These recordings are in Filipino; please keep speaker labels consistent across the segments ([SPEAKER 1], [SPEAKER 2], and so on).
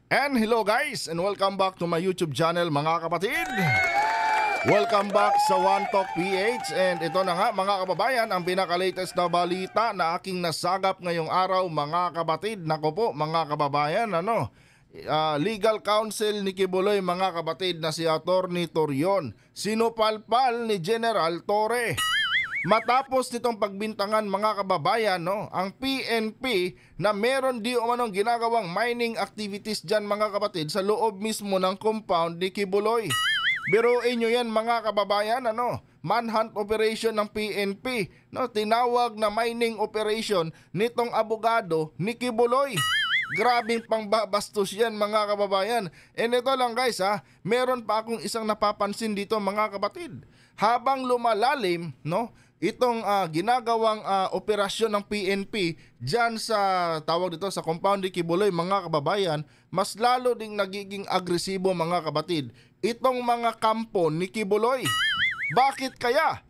[SPEAKER 1] And hello guys, and welcome back to my YouTube channel mga kapatid. Welcome back sa One Talk PH. And ito na nga mga kababayan, ang pinaka-latest na balita na aking nasagap ngayong araw mga kapatid. Nako po mga kababayan, legal counsel ni Kibuloy mga kapatid na si Attorney Torion, sinupalpal ni General Torre. Matapos nitong pagbintangan mga kababayan, ang PNP na meron di umanong ginagawang mining activities dyan mga kapatid sa loob mismo ng compound ni Kibuloy. Biruin nyo yan mga kababayan, manhunt operation ng PNP, tinawag na mining operation nitong abogado ni Kibuloy. Grabing pangbabastos yan mga kababayan. And ito lang guys, meron pa akong isang napapansin dito mga kapatid. Habang lumalalim, itong ginagawang operasyon ng PNP dyan sa tawag dito sa compound ni Kibuloy mga kababayan, mas lalo ding nagiging agresibo mga kapatid itong mga kampo ni Kibuloy. Bakit kaya?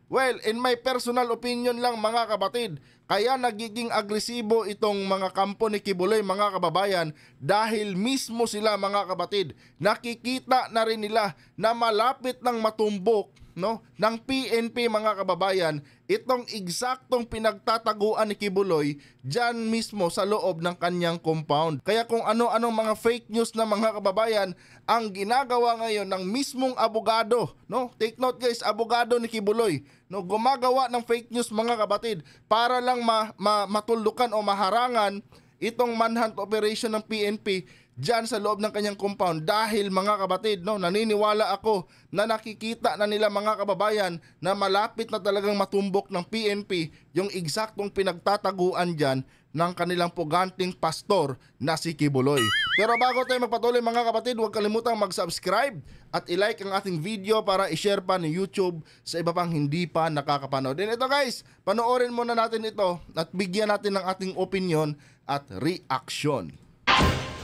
[SPEAKER 1] Well, in my personal opinion lang mga kapatid, kaya nagiging agresibo itong mga kampo ni Kibuloy mga kababayan dahil mismo sila mga kapatid, nakikita na rin nila na malapit ng matumbok ng PNP mga kababayan itong eksaktong pinagtataguan ni Kibuloy dyan mismo sa loob ng kanyang compound. Kaya kung ano-anong mga fake news na mga kababayan ang ginagawa ngayon ng mismong abogado, take note guys, abogado ni Kibuloy, gumagawa ng fake news mga kapatid para lang matuldukan o maharangan itong manhunt operation ng PNP dyan sa loob ng kanyang compound. Dahil mga kapatid, naniniwala ako na nakikita na nila mga kababayan na malapit na talagang matumbok ng PNP yung eksaktong pinagtataguan dyan ng kanilang puganting pastor na si Kibuloy. Pero bago tayo magpatuloy mga kapatid, huwag kalimutang mag-subscribe at i-like ang ating video para i-share pa ni YouTube sa iba pang hindi pa nakakapanood. And ito guys, panoorin muna natin ito at bigyan natin ng ating opinion at reaction.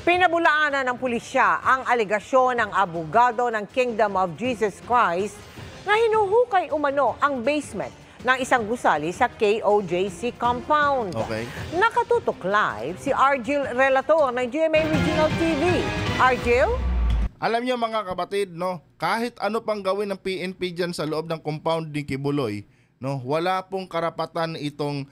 [SPEAKER 2] Pinabulaanan ng pulisya ang alegasyon ng abogado ng Kingdom of Jesus Christ na hinuhukay umano ang basement ng isang gusali sa KOJC compound.
[SPEAKER 1] Okay.
[SPEAKER 2] Nakatutok live si Argil Relator ng GMA Regional TV. Argil?
[SPEAKER 1] Alam niyo mga kapatid, kahit ano pang gawin ng PNP dyan sa loob ng compound ni Kibuloy, wala pong karapatan itong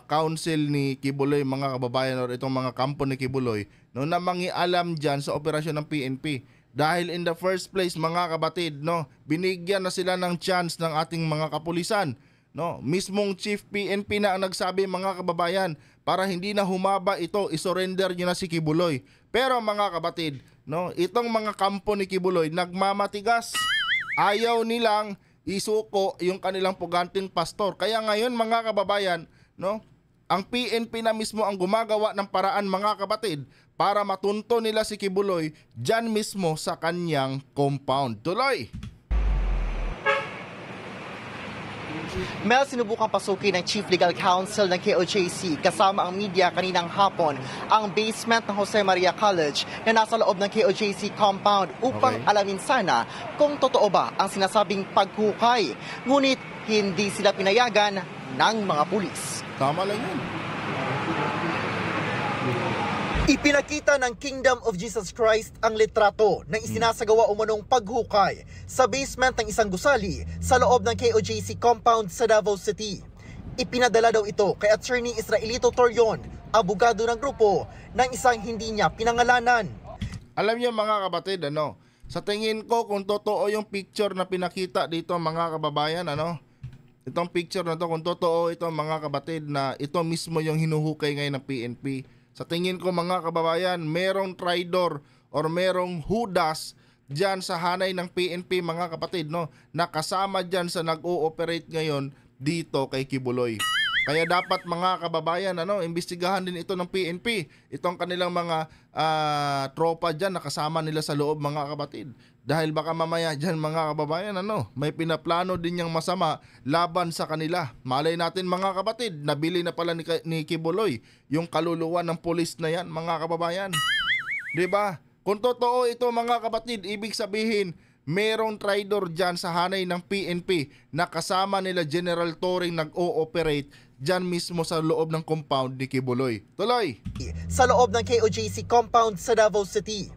[SPEAKER 1] counsel ni Kibuloy mga kababayan or itong mga kampo ni Kibuloy na mangialam dyan sa operasyon ng PNP. Dahil in the first place mga kapatid, binigyan na sila ng chance ng ating mga kapulisan. Mismong Chief PNP na ang nagsabi mga kababayan, para hindi na humaba ito, isurrender nyo na si Kibuloy. Pero mga kapatid, itong mga kampo ni Kibuloy nagmamatigas. Ayaw nilang isuko yung kanilang puganting pastor. Kaya ngayon mga kababayan, ang PNP na mismo ang gumagawa ng paraan mga kapatid para matunto nila si Kibuloy dyan mismo sa kanyang compound. Tuloy!
[SPEAKER 3] Mel, sinubukang pasukin ng Chief Legal Counsel ng KOJC kasama ang media kaninang hapon ang basement ng Jose Maria College na nasa loob ng KOJC compound upang alamin sana kung totoo ba ang sinasabing paghukay. Ngunit hindi sila pinayagan ng mga pulis.
[SPEAKER 1] Tama lang yun.
[SPEAKER 3] Ipinakita ng Kingdom of Jesus Christ ang litrato ng isinasagawa umanong paghukay sa basement ng isang gusali sa loob ng KOJC compound sa Davao City. Ipinadala daw ito kay Attorney Israelito Torion, abogado ng grupo, ng isang hindi niya pinangalanan.
[SPEAKER 1] Alam niyo mga kapatid, sa tingin ko kung totoo yung picture na pinakita dito mga kababayan, itong picture na to, kung totoo ito mga kapatid na ito mismo yung hinuhukay ngayon ng PNP. Sa tingin ko mga kababayan, merong traidor or merong hudas dyan sa hanay ng PNP mga kapatid, na kasama dyan sa nag-ooperate ngayon dito kay Kibuloy. Kaya dapat mga kababayan, imbestigahan din ito ng PNP. Itong kanilang mga tropa dyan na kasama nila sa loob mga kapatid. Dahil baka mamaya dyan mga kababayan, may pinaplano din niyang masama laban sa kanila. Malay natin mga kapatid, nabili na pala ni Kibuloy yung kaluluwa ng pulis na yan mga kababayan. Diba? Kung totoo ito mga kapatid, ibig sabihin, merong traidor dyan sa hanay ng PNP na kasama nila General Torre nag-ooperate dyan mismo sa loob ng compound ni Kibuloy. Tuloy!
[SPEAKER 3] Sa loob ng KOJC compound sa Davao City.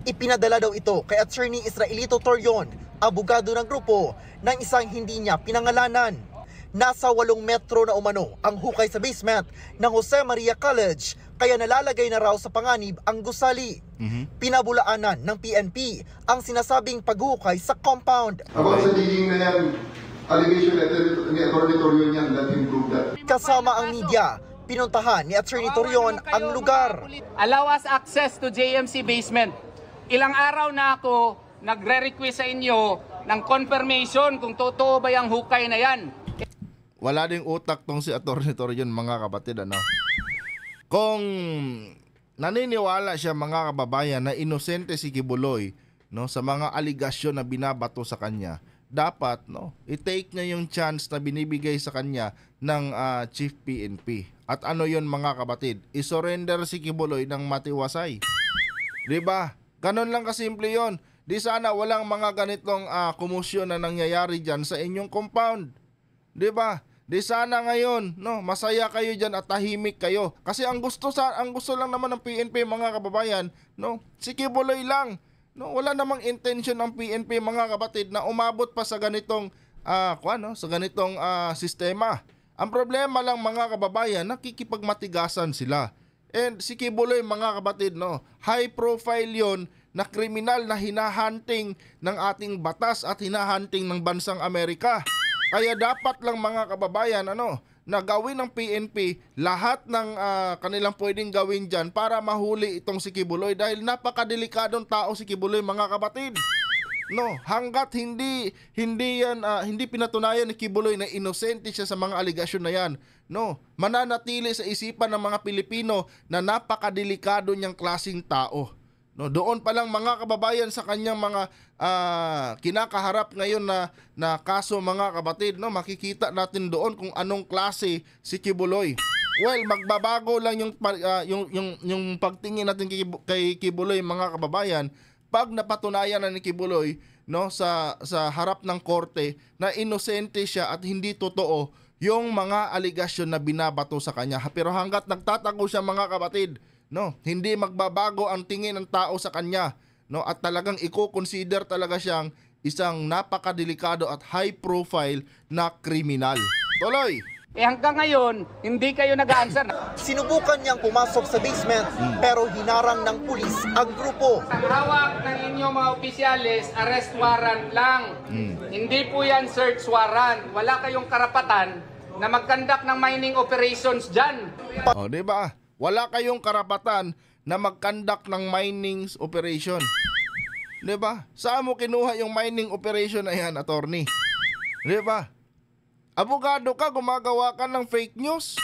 [SPEAKER 3] Ipinadala daw ito kay Attorney Israelito Torion, abogado ng grupo, ng isang hindi niya pinangalanan. Nasa 8 metro na umano ang hukay sa basement ng Jose Maria College, kaya nalalagay na raw sa panganib ang gusali. Pinabulaanan ng PNP ang sinasabing paghukay sa compound.
[SPEAKER 4] About sa digging na yan, allegation letter ni Atty. Torion yan that improved that.
[SPEAKER 3] Kasama ang media, pinuntahan ni Attorney Torion ang lugar.
[SPEAKER 5] Allow us access to JMC basement. Ilang araw na ako nagre-request sa inyo ng confirmation kung totoo ba yung hukay na yan.
[SPEAKER 1] Wala ding utak tong si Atty. Torion, mga kapatid, ano? Kung naniniwala siya, mga kababayan, na inosente si Kibuloy, no, sa mga aligasyon na binabato sa kanya, dapat, no, i-take niya yung chance na binibigay sa kanya ng Chief PNP. At ano yun, mga kapatid? I-surrender si Kibuloy ng matiwasay. 'Di ba? Ganon lang kasimple yon. Di sana walang mga ganitong kumusyon na nangyayari dyan sa inyong compound. 'Di ba? Di sana ngayon, no, masaya kayo diyan at tahimik kayo. Kasi ang gusto lang naman ng PNP, mga kababayan, no, si Kibuloy lang. No, wala namang intention ng PNP, mga kapatid, na umabot pa sa ganitong sa ganitong sistema. Ang problema lang, mga kababayan, nakikipagmatigasan sila. And si Kibuloy, mga kapatid, no, high profile 'yon na kriminal na hinahunting ng ating batas at hinahunting ng bansang Amerika. Kaya dapat lang, mga kababayan, na gawin ng PNP lahat ng kanilang pwedeng gawin dyan para mahuli itong si Kibuloy, dahil napakadelikadong tao si Kibuloy, mga kapatid. No, hanggat hindi pinatunayan ni Kibuloy na inosente siya sa mga aligasyon na yan, no, mananatili sa isipan ng mga Pilipino na napakadelikado niyang klaseng tao. No, doon pa lang, mga kababayan, sa kanyang mga kinakaharap ngayon na kaso, mga kapatid, no, makikita natin doon kung anong klase si Kibuloy. Well, magbabago lang yung pagtingin natin kay Kibuloy, mga kababayan, pag napatunayan na ni Kibuloy, no, sa harap ng korte na inosente siya at hindi totoo yung mga aligasyon na binabato sa kanya. Pero hanggat nagtatago siya, mga kapatid, no, hindi magbabago ang tingin ng tao sa kanya, no, at talagang i-consider talaga siyang isang napakadelikado at high profile na kriminal. Tuloy!
[SPEAKER 5] Hanggang ngayon, hindi kayo nag-answer.
[SPEAKER 3] Sinubukan niyang pumasok sa basement pero hinarang ng pulis ang grupo.
[SPEAKER 5] Ang hawak ng inyong mga opisyalis, arrest warrant lang. Hindi po yan search warrant. Wala kayong karapatan na mag-conduct ng mining operations dyan.
[SPEAKER 1] O, di ba? Wala kayong karapatan na mag-conduct ng mining operation. Di ba? Saan mo kinuha yung mining operation na yan, attorney? Di ba? Abogado ka, gumagawa ka ng fake news.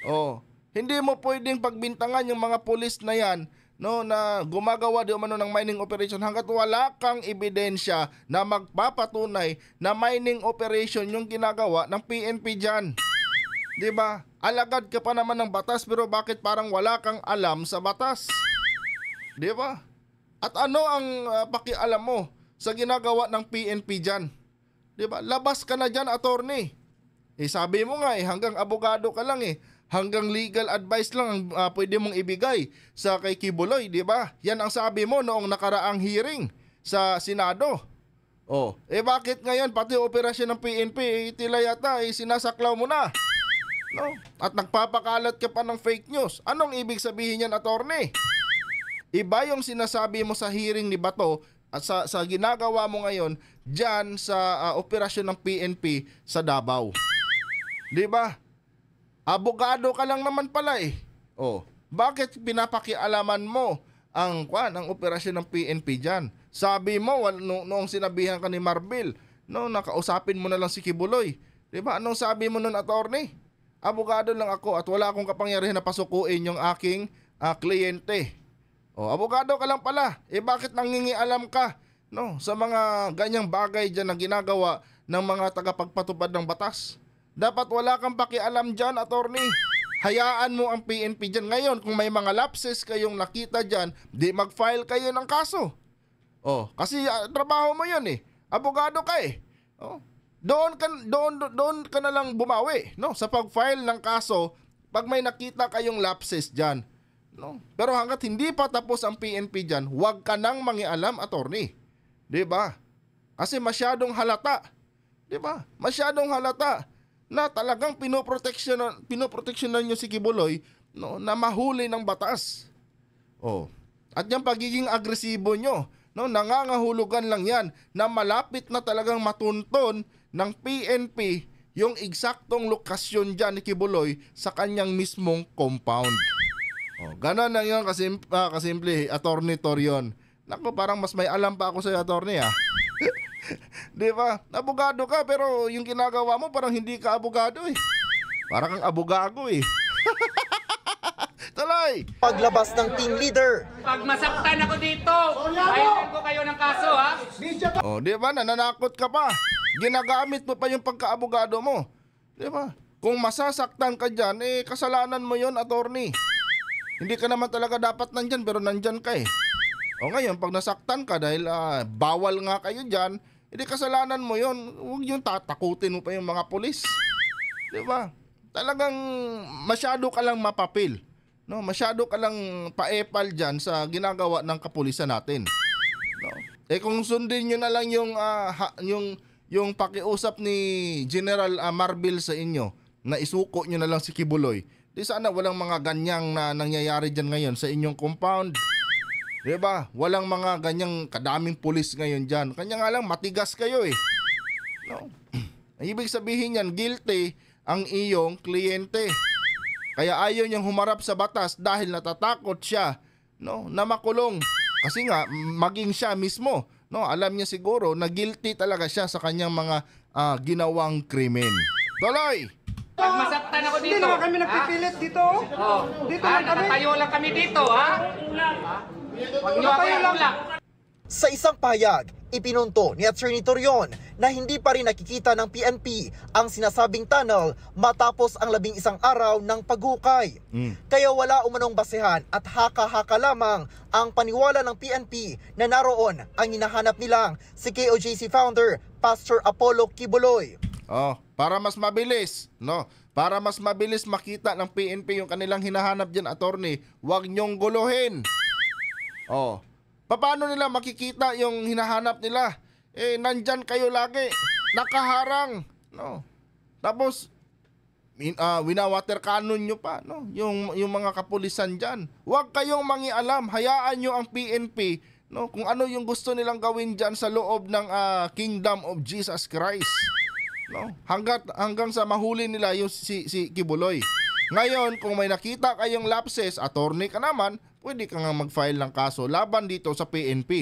[SPEAKER 1] Oh, hindi mo pwedeng pagbintangan yung mga pulis na yan, no, na gumagawa di umano ng mining operation hanggat wala kang ebidensya na magpapatunay na mining operation yung ginagawa ng PNP dyan. Di ba? Alagad ka pa naman ng batas, pero bakit parang wala kang alam sa batas? Di ba? At ano ang pakialam mo sa ginagawa ng PNP dyan? Diba? Labas ka na dyan, attorney. Sabi mo nga hanggang abogado ka lang hanggang legal advice lang ang pwede mong ibigay sa kay Kibuloy, diba? Yan ang sabi mo noong nakaraang hearing sa Senado. Oh, bakit ngayon pati operasyon ng PNP tila yata sinasaklaw mo na? No? At nagpapakalat ka pa ng fake news. Anong ibig sabihin yan, attorney? Iba yung sinasabi mo sa hearing ni Bato at sa ginagawa mo ngayon dyan sa operasyon ng PNP sa Davao. Di ba? Abogado ka lang naman pala Oh, bakit pinapakialaman mo ang operasyon ng PNP dyan? Sabi mo noong sinabihan ka ni Marbil, no, nakausapin mo na lang si Kibuloy. Di ba? Anong sabi mo nun, attorney? Abogado lang ako at wala akong kapangyarihan na pasukuin yung aking kliyente. Oh, abogado ka lang pala. Bakit nangingialam ka, no, sa mga ganyang bagay dyan na ginagawa ng mga tagapagpatupad ng batas? Dapat wala kang pakialam dyan, attorney. Hayaan mo ang PNP dyan. Ngayon, kung may mga lapses kayong nakita dyan, di mag-file kayo ng kaso. Oh, kasi trabaho mo yun Abogado ka Oh. doon ka na lang bumawi, no? Sa pag-file ng kaso pag may nakita kayong lapses diyan, no? Pero hangga't hindi pa tapos ang PNP diyan, huwag ka nang mangialam, attorney. 'Di ba? Kasi masyadong halata. 'Di ba? Masyadong halata na talagang pinoproteksyonan niyo si Kibuloy, no, na mahuli ng batas. Oh. At yung pagiging agresibo nyo, no, nangangahulugan lang yan na malapit na talagang matunton ng PNP yung eksaktong lokasyon dyan ni Kibuloy sa kanyang mismong compound. Oh, ganon lang yun kasimple, Attorney Torion. Naku, parang mas may alam pa ako sa attorney, ha? Di ba? Abogado ka, pero yung ginagawa mo parang hindi ka abogado, eh. Parang kang abogago, eh. Tuloy!
[SPEAKER 3] Paglabas ng team leader,
[SPEAKER 5] Pag masaktan ako dito, bayaran ko kayo ng kaso, ha?
[SPEAKER 1] Oh, di ba? Nananakot ka pa. Ginagamit mo pa yung pagkaabogado mo. Di ba? Kung masasaktan ka dyan, eh, kasalanan mo yon, attorney. Hindi ka naman talaga dapat nandyan, pero nandyan ka, eh. O ngayon, pag nasaktan ka dahil bawal nga kayo dyan, hindi kasalanan mo yon. Huwag yung tatakutin mo pa yung mga pulis. Di ba? Talagang masyado ka lang mapapil. No, masyado ka lang paepal dyan sa ginagawa ng kapulisan natin. No. Eh kung sundin nyo na lang yung pakiusap ni General Marbil sa inyo na isuko nyo na lang si Kibuloy, di sana walang mga ganyang na nangyayari dyan ngayon sa inyong compound. Diba? Walang mga ganyang kadaming pulis ngayon dyan. Kanya nga lang matigas kayo, eh. No. Ibig sabihin yan, guilty ang iyong kliyente. Kaya ayaw niyang humarap sa batas dahil natatakot siya, no, na makulong. Kasi nga maging siya mismo, no, alam niya siguro na guilty talaga siya sa kanyang mga ginawang krimen. Tuloy!
[SPEAKER 5] Pag masaktan ako dito,
[SPEAKER 6] Hindi naman kami nagpipilit dito.
[SPEAKER 5] Oh.
[SPEAKER 6] Dito
[SPEAKER 5] Ha?
[SPEAKER 6] lang kami.
[SPEAKER 5] Nakatayo lang kami dito, ha? Huwag niyo ako itulak.
[SPEAKER 3] sa isang pahayag, ipinunto ni Attorney Torion na hindi pa rin nakikita ng PNP ang sinasabing tunnel matapos ang 11 araw ng paghukay. Kaya wala umanong basehan at haka-haka lamang ang paniwala ng PNP na naroon ang hinahanap nilang si KOJC founder, Pastor Apollo Kibuloy.
[SPEAKER 1] Oh, para mas mabilis, no? Para mas mabilis makita ng PNP yung kanilang hinahanap diyan, attorney, huwag nyong guluhin. Oh. Paano nila makikita yung hinahanap nila? Eh, nandyan kayo lagi. Nakaharang. No? Tapos, winawater cannon nyo pa. No? Yung mga kapulisan dyan. Huwag kayong mangialam. Hayaan nyo ang PNP, no? Kung ano yung gusto nilang gawin dyan sa loob ng Kingdom of Jesus Christ. No? Hanggang sa mahuli nila yung si Kibuloy. Ngayon, kung may nakita kayong lapses, attorney ka naman, pwede ka nga mag-file ng kaso laban dito sa PNP.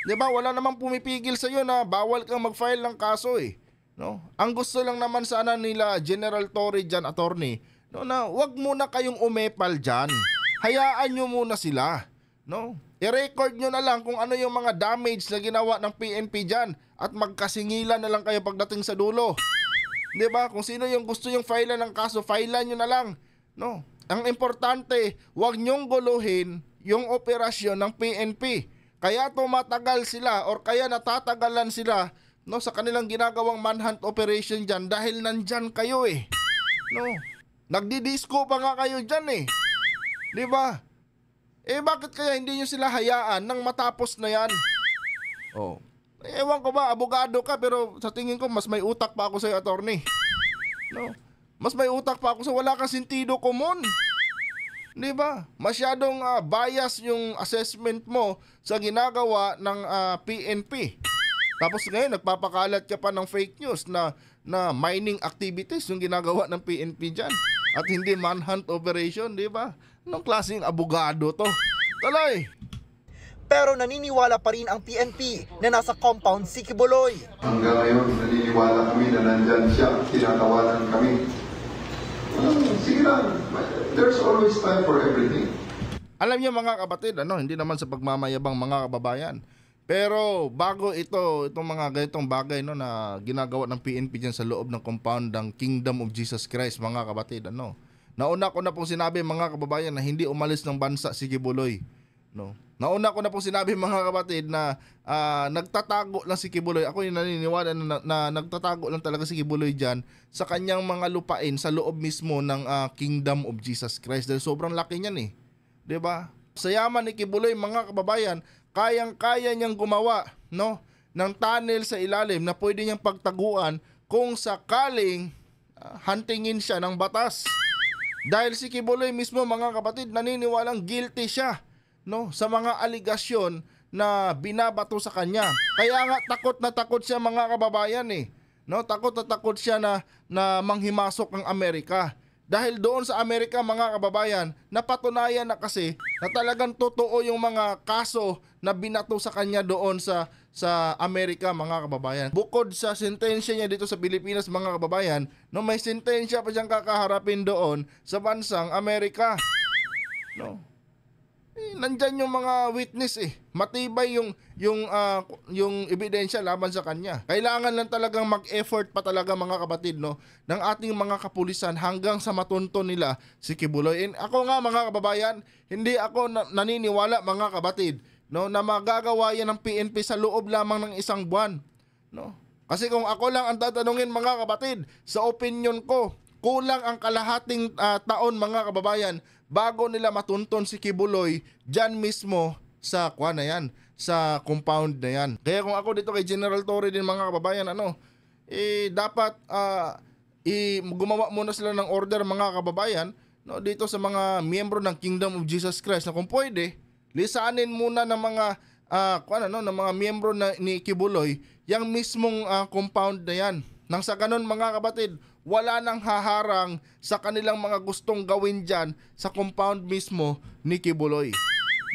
[SPEAKER 1] Diba? Wala namang pumipigil sa iyo na bawal kang mag-file ng kaso, eh. No? Ang gusto lang naman sana nila General Torre dyan, attorney, no, na wag muna kayong umepal dyan. Hayaan nyo muna sila. No? I-record nyo na lang kung ano yung mga damage na ginawa ng PNP dyan at magkasingilan na lang kayo pagdating sa dulo. Diba? Kung sino yung gusto yung filean ng kaso, filean nyo na lang. No? Ang importante, huwag nyong guluhin yung operasyon ng PNP. Kaya tumatagal sila or kaya natatagalan sila, no, sa kanilang ginagawang manhunt operation dyan dahil nandyan kayo, eh. No? Nagdidisco pa nga kayo dyan, eh. Diba? Eh bakit kaya hindi nyo sila hayaan nang matapos na yan? Oh. Ewan ko ba, abogado ka, pero sa tingin ko mas may utak pa ako sa'yo, attorney. No? Mas may utak pa ako sa wala kang sentido komon. Di ba? Masyadong bias yung assessment mo sa ginagawa ng PNP. Tapos ngayon, nagpapakalat ka pa ng fake news na mining activities yung ginagawa ng PNP dyan. At hindi manhunt operation, di ba? Anong klaseng abogado to? Tuloy!
[SPEAKER 3] Pero naniniwala pa rin ang PNP na nasa compound si Kibuloy.
[SPEAKER 4] Hanggang ngayon, naniniwala kami na nandyan siya, tinatawanan kami. Sige lang, there's always time for everything.
[SPEAKER 1] Alam niyo mga kapatid, hindi naman sa pagmamayabang mga kababayan. Pero bago itong mga ganitong bagay, no, na ginagawa ng PNP dyan sa loob ng compound ng Kingdom of Jesus Christ, mga kapatid, nauna ko na pong sinabi mga kababayan na hindi umalis ng bansa si Kibuloy. No. Nauna ko na po sinabi mga kapatid na nagtatago lang si Kibuloy. Ako yung naniniwala na nagtatago lang talaga si Kibuloy dyan sa kanyang mga lupain sa loob mismo ng Kingdom of Jesus Christ. Dahil sobrang laki niyan eh. 'Di ba? Sa yaman ni Kibuloy mga kababayan, kayang-kaya niyang gumawa, no, ng tunnel sa ilalim na pwede niyang pagtaguan kung sakaling huntingin siya ng batas. Dahil si Kibuloy mismo mga kapatid, naniniwalang guilty siya, no, sa mga aligasyon na binabato sa kanya. Kaya nga takot siya mga kababayan eh. No, takot siya na manghimasok ang Amerika. Dahil doon sa Amerika mga kababayan, napatunayan na kasi na talagang totoo yung mga kaso na binato sa kanya doon sa Amerika mga kababayan. Bukod sa sentensya niya dito sa Pilipinas mga kababayan, no, may sentensya pa siyang kakaharapin doon sa bansang Amerika. No. Nandyan yung mga witness eh. Matibay yung ebidensya laban sa kanya. Kailangan lang talagang mag-effort pa talaga mga kapatid, no, ng ating mga kapulisan hanggang sa matunton nila si Kibuloy. And ako nga mga kababayan, hindi ako naniniwala mga kapatid, no, na magagawa yan ng PNP sa loob lamang ng isang buwan. No? Kasi kung ako lang ang tatanungin mga kapatid, sa opinion ko, kulang ang kalahating taon mga kababayan bago nila matunton si Kibuloy dyan mismo sa na yan, sa compound na yan. Kaya kung ako dito kay General Torre din mga kababayan, dapat gumawa muna sila ng order mga kababayan, no, dito sa mga miyembro ng Kingdom of Jesus Christ na kung pwede, lisanin muna ng mga ng mga miyembro ni Kibuloy yung mismong compound na yan. Nang sa ganun mga kapatid, wala nang haharang sa kanilang mga gustong gawin dyan sa compound mismo ni Kibuloy.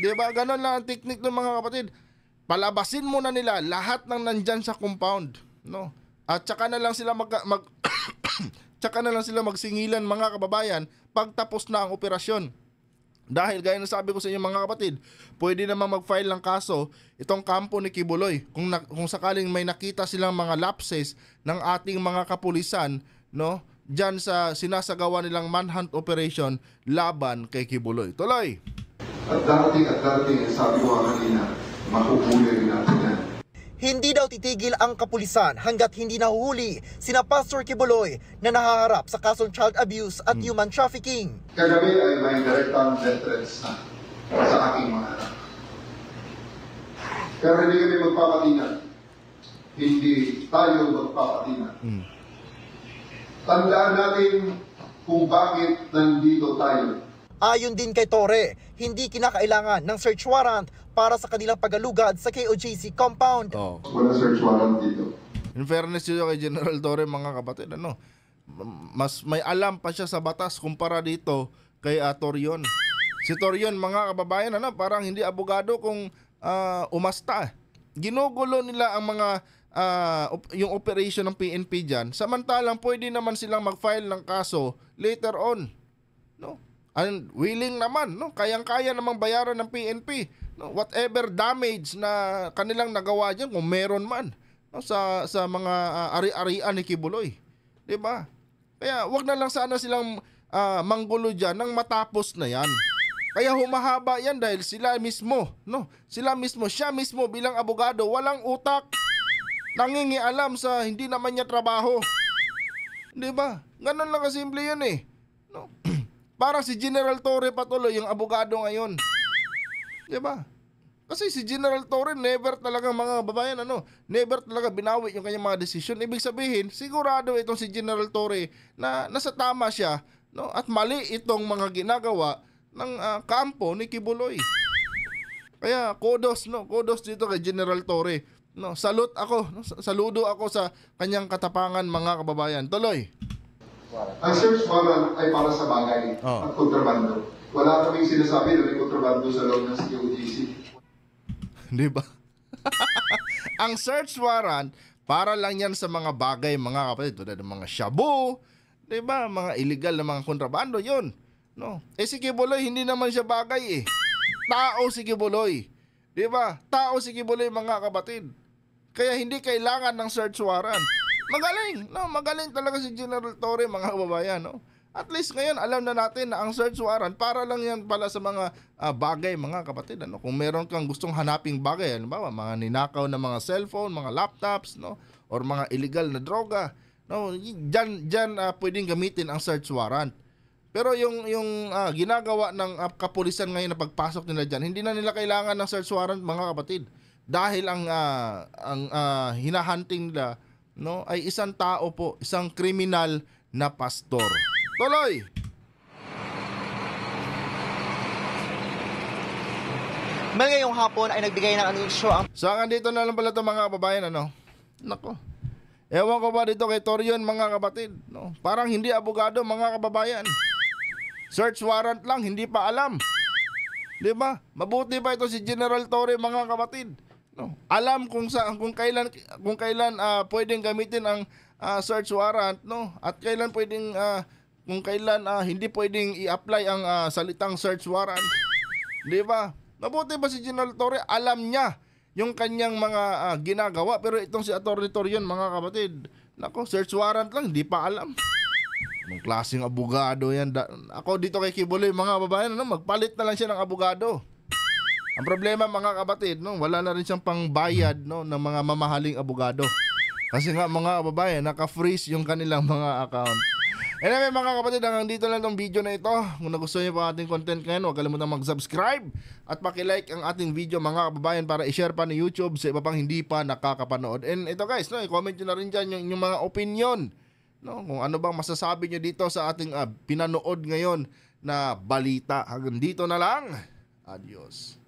[SPEAKER 1] Diba? Ganon lang ang technique ng mga kapatid. Palabasin muna nila lahat ng nandyan sa compound. No? At tsaka na lang sila tsaka na lang sila magsingilan mga kababayan pagtapos na ang operasyon. Dahil gaya ng sabi ko sa inyo mga kapatid, pwede naman mag-file ng kaso itong kampo ni Kibuloy kung sakaling may nakita silang mga lapses ng ating mga kapulisan, no, dyan sa sinasagawa nilang manhunt operation laban kay Kibuloy. Tuloy!
[SPEAKER 4] At darating, sabi ko kanina, makuhuli rin natin yan.
[SPEAKER 3] Hindi daw titigil ang kapulisan hanggat hindi nahuhuli sina Pastor Kibuloy na nahaharap sa kasong child abuse at human trafficking.
[SPEAKER 4] Kagabi ay may direktang death threats na sa aking mga anak. Pero hindi kami magpapatingan. Hindi tayo magpapatingan. Tandaan natin kung bakit nandito tayo.
[SPEAKER 3] Ayon din kay Torre, hindi kinakailangan ng search warrant para sa kanilang pagalugad sa KOJC compound.
[SPEAKER 1] Oh.
[SPEAKER 4] Wala search warrant dito.
[SPEAKER 1] In fairness dito kay General Torre mga kapatid, mas may alam pa siya sa batas kumpara dito kay Torion. Si Torion mga kababayan, parang hindi abogado kung umasta. Ginugulo nila ang mga yung operation ng PNP dyan, samantalang pwede naman silang mag-file ng kaso later on. No? And willing naman, no, kayang-kaya namang bayaran ng PNP, no, whatever damage na kanilang nagawa diyan kung meron man, no, sa mga ari-arian ni Kibuloy, 'di ba? Kaya wag na lang sana silang manggulo diyan nang matapos na 'yan. Kaya humahaba 'yan dahil sila mismo, no, siya mismo bilang abogado walang utak, nangingialam sa hindi naman niya trabaho. 'Di ba? Ganun lang kasimple 'yun eh. No? Parang si General Torre patuloy yung abogado ngayon. 'Di ba? Kasi si General Torre never talaga mga babayan never talaga binawi yung kanyang mga desisyon. Ibig sabihin, sigurado itong si General Torre na nasa tama siya, no, at mali itong mga ginagawa ng kampo ni Kibuloy. Kaya kudos dito kay General Torre. No, saludo ako sa kanyang katapangan mga kababayan. Tuloy.
[SPEAKER 4] Ang search warrant ay para sa bagay at kontrabando. Wala kaming sinasabi na may kontrabando sa loob ng KOJC.
[SPEAKER 1] Di ba? Ang search warrant, para lang yan sa mga bagay, mga kapatid, tulad ng mga shabu, di ba? Mga illegal na mga kontrabando, yun. No? Si Kibuloy, hindi naman siya bagay eh. Tao si Kibuloy. Di ba? Tao si Kibuloy, mga kapatid. Kaya hindi kailangan ng search warrant. Magaling talaga si General Torre mga kababayan, no? At least ngayon alam na natin na ang search warrant para lang yan pala sa mga bagay, mga kapatid. Ano? Kung meron kang gustong hanaping bagay, halimbawa mga ninakaw na mga cellphone, mga laptops, no, or mga illegal na droga, no, diyan pwedeng gamitin ang search warrant. Pero yung ginagawa ng kapulisan ngayon na pagpasok nila diyan, hindi na nila kailangan ng search warrant, mga kapatid. Dahil ang hinahunting nila, no, ay isang tao po, isang kriminal na pastor. Tuloy!
[SPEAKER 3] Ngayong hapon ay nagbigay ng anunsyo ang
[SPEAKER 1] So hanggang dito na lang pala ito, mga kababayan, ano? Nako. Ewan ko ba dito kay Torion, mga kapatid, no? Parang hindi abogado, mga kababayan. Search warrant lang, hindi pa alam. Di ba? Mabuti pa ito si General Torre, mga kapatid. No? Alam kung kailan pwedeng gamitin ang search warrant, no? At kailan pwedeng kung kailan hindi pwedeng i-apply ang salitang search warrant. Di ba? Mabuti ba si General Torre, alam niya yung kanyang mga ginagawa, pero itong si Atty. Torion, mga kapatid, nako, search warrant lang, hindi pa alam. Anong klaseng abogado yan? Ako dito kay Kibuloy, mga kababayan, ano, magpalit na lang siya ng abogado. Ang problema, mga kapatid, no, wala na rin siyang pangbayad, no, ng mga mamahaling abogado. Kasi nga, mga kababayan, naka-freeze yung kanilang mga account. Anyway, mga kapatid, hanggang dito lang tong video na ito. Kung nagustuhan niyo pa ating content ngayon, huwag kalimutan mag-subscribe at pakilike ang ating video, mga kababayan, para i-share pa ni YouTube sa iba pang hindi pa nakakapanood. And ito guys, no, i-comment nyo na rin dyan yung mga opinion, no, kung ano bang masasabi nyo dito sa ating pinanood ngayon na balita. Hanggang dito na lang. Adios.